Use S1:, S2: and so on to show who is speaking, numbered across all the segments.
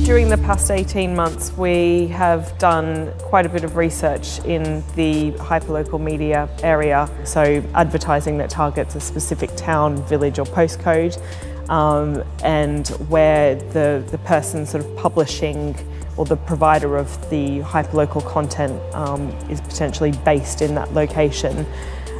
S1: During the past 18 months, we have done quite a bit of research in the hyperlocal media area, so advertising that targets a specific town, village or postcode, and where the person sort of publishing or the provider of the hyperlocal content is potentially based in that location.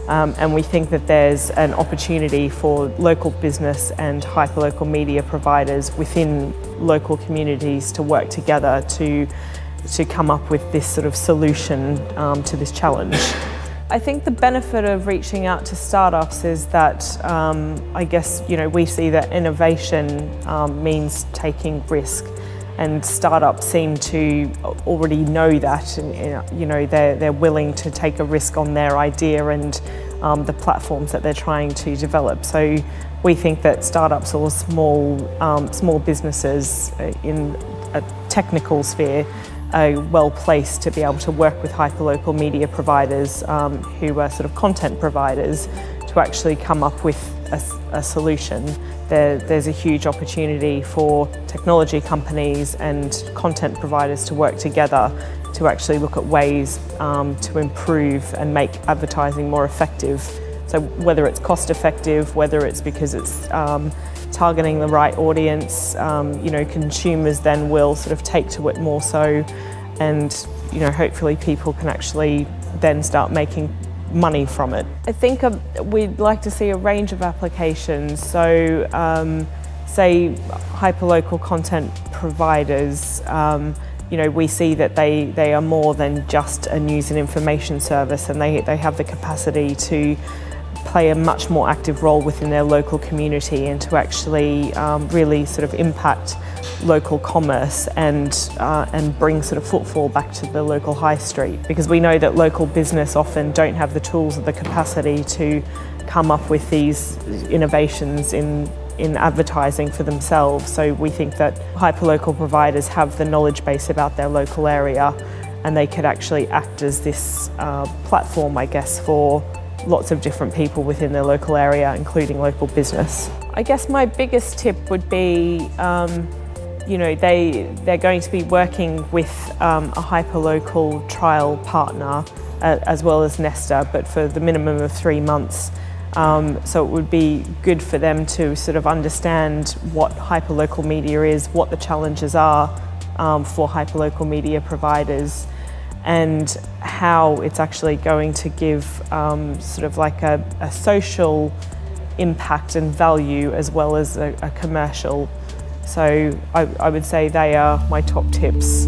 S1: And we think that there's an opportunity for local business and hyperlocal media providers within local communities to work together to come up with this sort of solution to this challenge. I think the benefit of reaching out to startups is that I guess we see that innovation means taking risk, and startups seem to already know that, and they're willing to take a risk on their idea and the platforms that they're trying to develop. So we think that startups or small businesses in a technical sphere are well placed to be able to work with hyperlocal media providers who are sort of content providers to actually come up with a solution. There's a huge opportunity for technology companies and content providers to work together to actually look at ways to improve and make advertising more effective. So whether it's cost effective, whether it's because it's targeting the right audience, consumers then will sort of take to it more so, and hopefully people can actually then start making money from it. I think we'd like to see a range of applications. So say hyperlocal content providers, we see that they are more than just a news and information service, and they have the capacity to play a much more active role within their local community and to actually really sort of impact local commerce and bring sort of footfall back to the local high street, because we know that local business often don't have the tools or the capacity to come up with these innovations in advertising for themselves. So we think that hyperlocal providers have the knowledge base about their local area, and they could actually act as this platform, I guess, for lots of different people within their local area, including local business. I guess my biggest tip would be they're going to be working with a hyperlocal trial partner as well as Nesta, but for the minimum of 3 months. So it would be good for them to sort of understand what hyperlocal media is, what the challenges are for hyperlocal media providers, and how it's actually going to give sort of like a social impact and value as well as a commercial. So I would say they are my top tips.